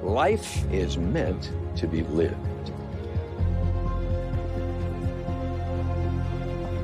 Life is meant to be lived.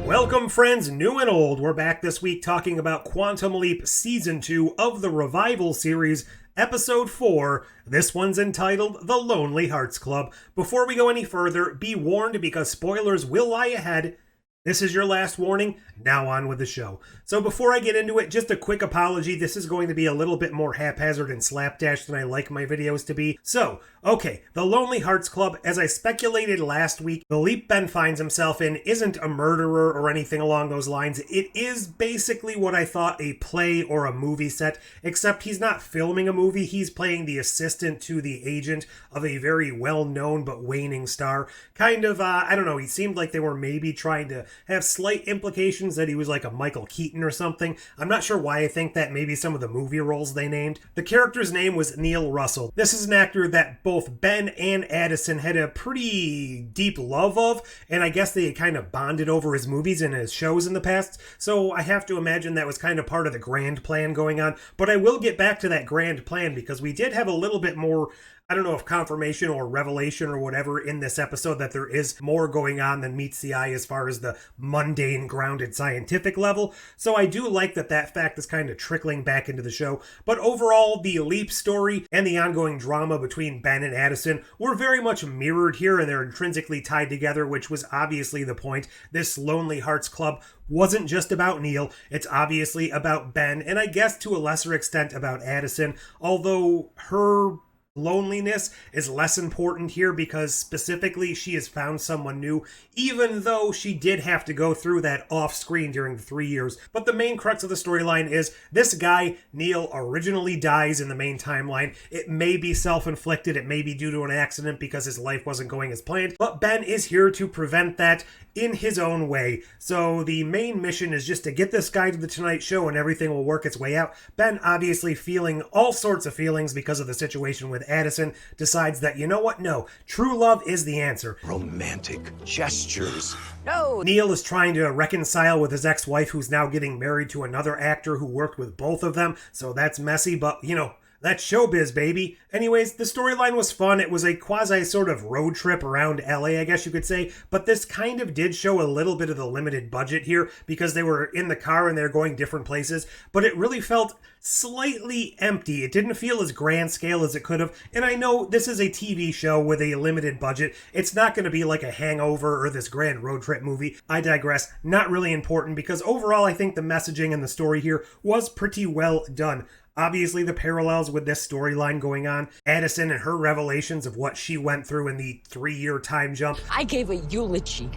Welcome, friends, new and old. We're back this week talking about Quantum Leap Season 2 of the Revival series, Episode 4. This one's entitled The Lonely Hearts Club. Before we go any further, be warned because spoilers will lie ahead. This is your last warning. Now on with the show. So before I get into it, just a quick apology. This is going to be a little bit more haphazard and slapdash than I like my videos to be. So, okay, the Lonely Hearts Club, as I speculated last week, the leap Ben finds himself in isn't a murderer or anything along those lines. It is basically what I thought a play or a movie set, except he's not filming a movie. He's playing the assistant to the agent of a very well-known but waning star. Kind of, I don't know, he seemed like they were maybe trying to have slight implications that he was like a Michael Keaton or something. I'm not sure why I think that. Maybe some of the movie roles they named. The character's name was Neil Russell. This is an actor that both Ben and Addison had a pretty deep love of, and I guess they kind of bonded over his movies and his shows in the past, so I have to imagine that was kind of part of the grand plan going on. But I will get back to that grand plan because we did have a little bit more, I don't know if confirmation or revelation or whatever in this episode that there is more going on than meets the eye as far as the mundane, grounded scientific level. So I do like that that fact is kind of trickling back into the show. But overall, the Leap story and the ongoing drama between Ben and Addison were very much mirrored here, and they're intrinsically tied together, which was obviously the point. This Lonely Hearts Club wasn't just about Neil. It's obviously about Ben, and I guess to a lesser extent about Addison, although her loneliness is less important here because specifically she has found someone new, even though she did have to go through that off screen during the 3 years. But the main crux of the storyline is this guy, Neil, originally dies in the main timeline. It may be self-inflicted, it may be due to an accident because his life wasn't going as planned, but Ben is here to prevent that in his own way. So the main mission is just to get this guy to the Tonight Show and everything will work its way out. Ben, obviously feeling all sorts of feelings because of the situation with Addison, decides that, you know what, no, true love is the answer. Romantic gestures. No! Neil is trying to reconcile with his ex-wife who's now getting married to another actor who worked with both of them, so that's messy, but, you know, that's showbiz, baby. Anyways, the storyline was fun. It was a quasi sort of road trip around LA, I guess you could say, but this kind of did show a little bit of the limited budget here because they were in the car and they're going different places, but it really felt slightly empty. It didn't feel as grand scale as it could have, and I know this is a TV show with a limited budget. It's not going to be like a Hangover or this grand road trip movie. I digress. Not really important because overall I think the messaging and the story here was pretty well done. Obviously, the parallels with this storyline going on, Addison and her revelations of what she went through in the 3-year time jump. I gave a eulogy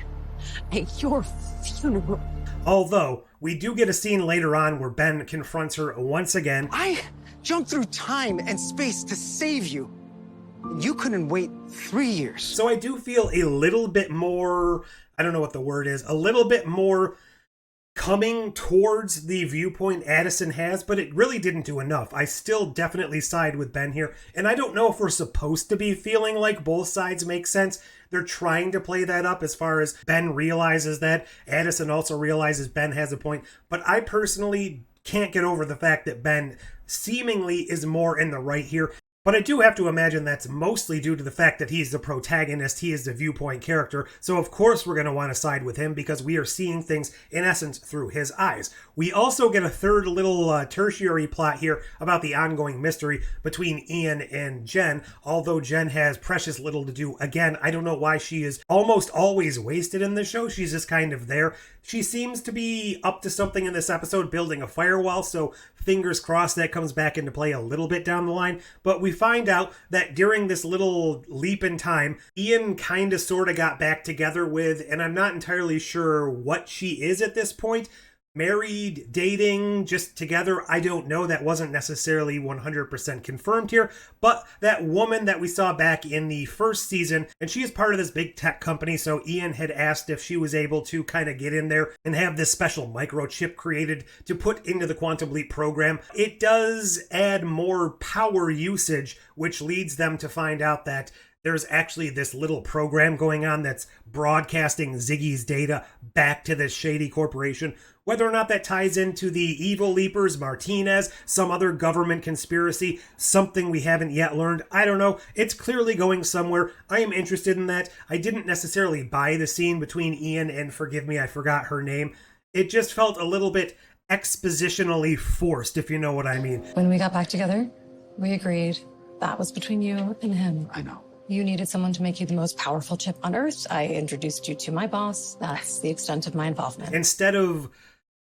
at your funeral. Although, we do get a scene later on where Ben confronts her once again. I jumped through time and space to save you. You couldn't wait 3 years. So I do feel a little bit more, I don't know what the word is, a little bit more coming towards the viewpoint Addison has, but it really didn't do enough. I still definitely side with Ben here, and I don't know if we're supposed to be feeling like both sides make sense. They're trying to play that up as far as Ben realizes that. Addison also realizes Ben has a point, but I personally can't get over the fact that Ben seemingly is more in the right here. But I do have to imagine that's mostly due to the fact that he's the protagonist, he is the viewpoint character, so of course we're going to want to side with him because we are seeing things, in essence, through his eyes. We also get a third little tertiary plot here about the ongoing mystery between Ian and Jen, although Jen has precious little to do. Again, I don't know why she is almost always wasted in the show, she's just kind of there. She seems to be up to something in this episode, building a firewall, so fingers crossed that comes back into play a little bit down the line, but we find out that during this little leap in time, Ian kind of sort of got back together with, and I'm not entirely sure what she is at this point, married, dating, just together, I don't know. That wasn't necessarily 100% confirmed here, but that woman that we saw back in the first season, and she is part of this big tech company, so Ian had asked if she was able to kind of get in there and have this special microchip created to put into the Quantum Leap program. It does add more power usage, which leads them to find out that there's actually this little program going on that's broadcasting Ziggy's data back to this shady corporation. Whether or not that ties into the evil Leapers, Martinez, some other government conspiracy, something we haven't yet learned, I don't know. It's clearly going somewhere. I am interested in that. I didn't necessarily buy the scene between Ian and, forgive me, I forgot her name. It just felt a little bit expositionally forced, if you know what I mean. When we got back together, we agreed that was between you and him. I know. You needed someone to make you the most powerful chip on Earth. I introduced you to my boss. That's the extent of my involvement. Instead of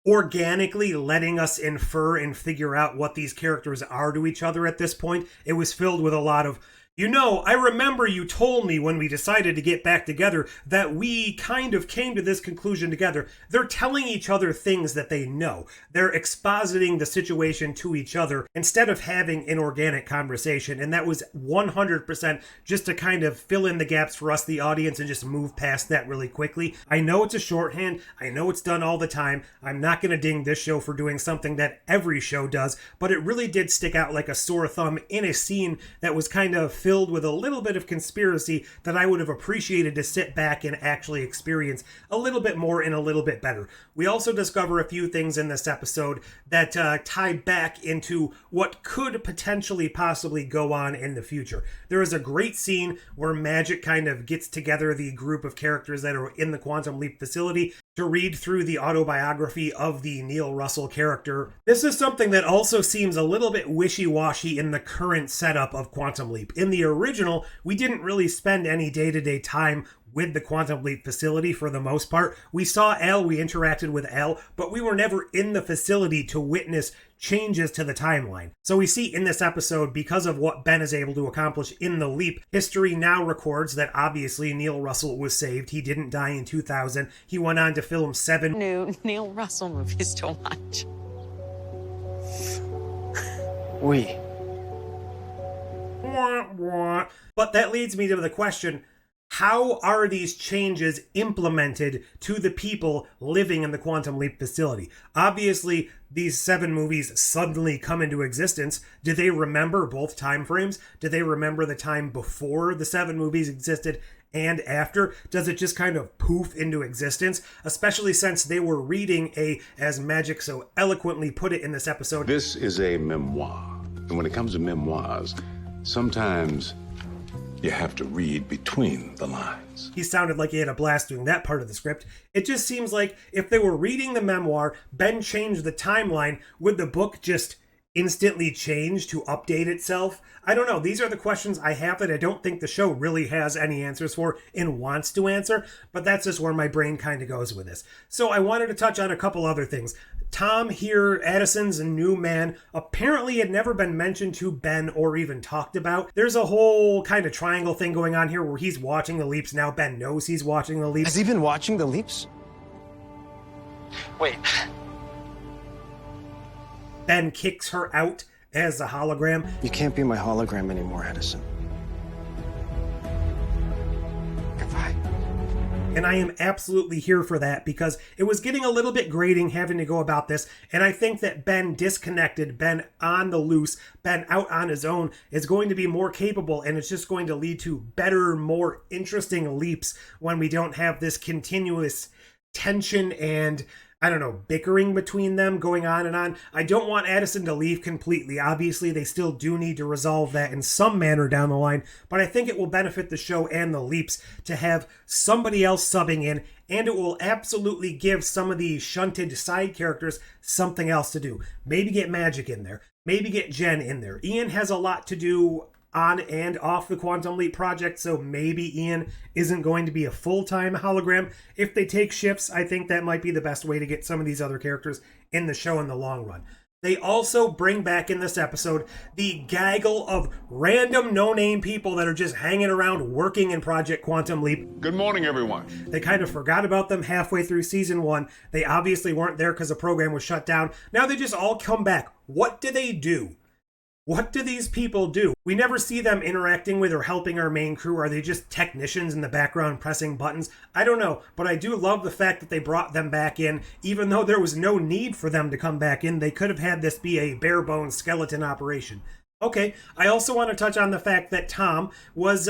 organically letting us infer and figure out what these characters are to each other at this point, it was filled with a lot of, you know, I remember you told me when we decided to get back together that we kind of came to this conclusion together. They're telling each other things that they know. They're expositing the situation to each other instead of having an organic conversation. And that was 100% just to kind of fill in the gaps for us, the audience, and just move past that really quickly. I know it's a shorthand. I know it's done all the time. I'm not going to ding this show for doing something that every show does, but it really did stick out like a sore thumb in a scene that was kind of filled with a little bit of conspiracy that I would have appreciated to sit back and actually experience a little bit more and a little bit better. We also discover a few things in this episode that tie back into what could potentially possibly go on in the future. There is a great scene where Magic kind of gets together the group of characters that are in the Quantum Leap facility to read through the autobiography of the Neil Russell character. This is something that also seems a little bit wishy-washy in the current setup of Quantum Leap. In the original, we didn't really spend any day-to-day time with the Quantum Leap facility for the most part. We saw Al, we interacted with Al, but we were never in the facility to witness changes to the timeline. So we see in this episode, because of what Ben is able to accomplish in the Leap, history now records that obviously Neil Russell was saved. He didn't die in 2000. He went on to film 7 New Neil Russell movies to watch. We. But that leads me to the question, how are these changes implemented to the people living in the Quantum Leap facility? Obviously, these 7 movies suddenly come into existence. Do they remember both time frames? Do they remember the time before the 7 movies existed and after? Does it just kind of poof into existence? Especially since they were reading as Magic so eloquently put it in this episode, This is a memoir. And when it comes to memoirs, sometimes you have to read between the lines. he sounded like he had a blast doing that part of the script. It just seems like if they were reading the memoir, Ben changed the timeline, would the book just instantly change to update itself? I don't know. These are the questions I have that I don't think the show really has any answers for and wants to answer, but that's just where my brain kind of goes with this. So I wanted to touch on a couple other things. Tom here, Addison's new man, apparently had never been mentioned to Ben or even talked about. There's a whole kind of triangle thing going on here where he's watching the leaps. Now Ben knows he's watching the leaps. Has he been watching the leaps? Wait. Ben kicks her out as a hologram. You can't be my hologram anymore, Addison. Goodbye. And I am absolutely here for that because it was getting a little bit grating having to go about this. And I think that Ben disconnected, Ben on the loose, Ben out on his own is going to be more capable, and it's just going to lead to better, more interesting leaps when we don't have this continuous tension and, I don't know, bickering between them going on and on. I don't want Addison to leave completely. Obviously, they still do need to resolve that in some manner down the line, but I think it will benefit the show and the leaps to have somebody else subbing in, and it will absolutely give some of the shunted side characters something else to do. Maybe get Magic in there. Maybe get Jen in there. Ian has a lot to do on and off the Quantum Leap project, so maybe Ian isn't going to be a full-time hologram. If they take shifts, I think that might be the best way to get some of these other characters in the show in the long run. They also bring back in this episode the gaggle of random no-name people that are just hanging around working in Project Quantum Leap. Good morning, everyone. They kind of forgot about them halfway through season 1. They obviously weren't there because the program was shut down. Now they just all come back. What do they do? What do these people do? We never see them interacting with or helping our main crew. Are they just technicians in the background pressing buttons? I don't know, but I do love the fact that they brought them back in, even though there was no need for them to come back in. They could have had this be a bare bones skeleton operation. Okay, I also want to touch on the fact that Tom was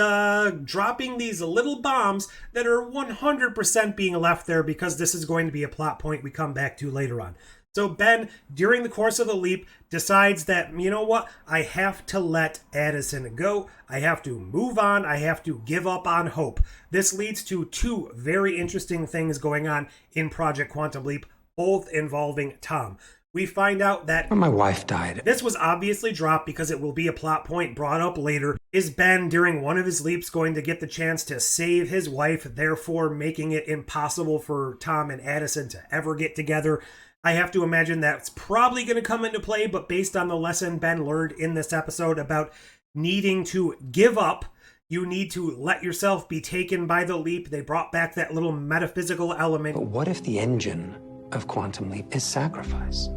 dropping these little bombs that are 100% being left there because this is going to be a plot point we come back to later on. So Ben, during the course of the leap, decides that, you know what, I have to let Addison go. I have to move on. I have to give up on hope. This leads to two very interesting things going on in Project Quantum Leap, both involving Tom. We find out that My wife died. this was obviously dropped because it will be a plot point brought up later. Is Ben, during one of his leaps, going to get the chance to save his wife, therefore making it impossible for Tom and Addison to ever get together? I have to imagine that's probably going to come into play, but based on the lesson Ben learned in this episode about needing to give up, you need to let yourself be taken by the leap. They brought back that little metaphysical element. But what if the engine of Quantum Leap is sacrifice?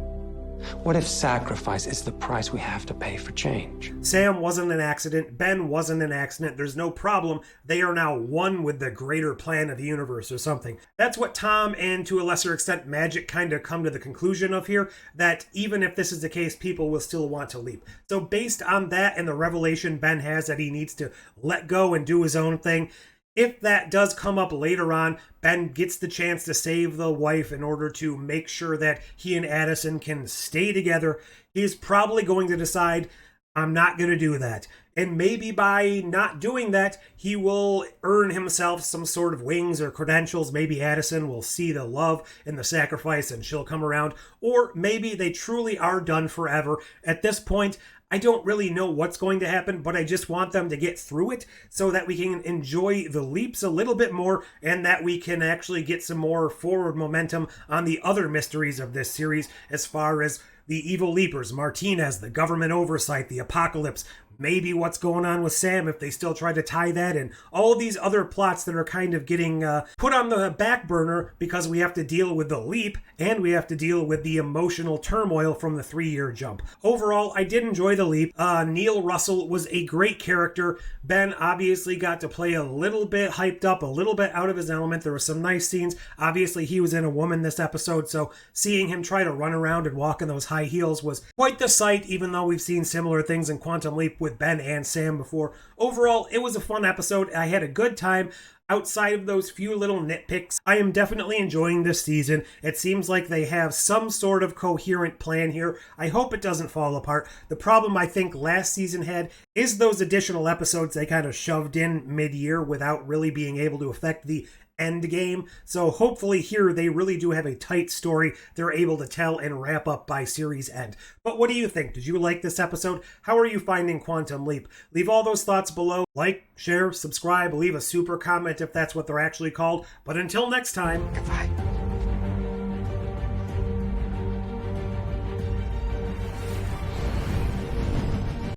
What if sacrifice is the price we have to pay for change? Sam wasn't an accident. Ben wasn't an accident. There's no problem. They are now one with the greater plan of the universe or something. That's what Tom and to a lesser extent Magic kind of come to the conclusion of here, that even if this is the case, people will still want to leap. So based on that and the revelation Ben has that he needs to let go and do his own thing, if that does come up later on, Ben gets the chance to save the wife in order to make sure that he and Addison can stay together. He's probably going to decide, I'm not going to do that. And maybe by not doing that, he will earn himself some sort of wings or credentials. Maybe Addison will see the love and the sacrifice and she'll come around. Or maybe they truly are done forever. At this point, I don't really know what's going to happen, but I just want them to get through it so that we can enjoy the leaps a little bit more and that we can actually get some more forward momentum on the other mysteries of this series as far as the evil leapers, Martinez, the government oversight, the apocalypse, maybe what's going on with Sam if they still try to tie that in. All of these other plots that are kind of getting put on the back burner because we have to deal with the leap and we have to deal with the emotional turmoil from the 3-year jump. Overall, I did enjoy the leap. Neil Russell was a great character. Ben obviously got to play a little bit hyped up, a little bit out of his element. There were some nice scenes. Obviously, he was in A Woman this episode, so seeing him try to run around and walk in those high heels was quite the sight, even though we've seen similar things in Quantum Leap with Ben and Sam before. Overall, it was a fun episode. I had a good time. Outside of those few little nitpicks, I am definitely enjoying this season. It seems like they have some sort of coherent plan here. I hope it doesn't fall apart. The problem I think last season had is those additional episodes they kind of shoved in mid-year without really being able to affect the end game. So hopefully here they really do have a tight story they're able to tell and wrap up by series end. But what do you think? Did you like this episode? How are you finding Quantum Leap? Leave all those thoughts below. Like, share, subscribe, leave a super comment if that's what they're actually called. But until next time, Goodbye.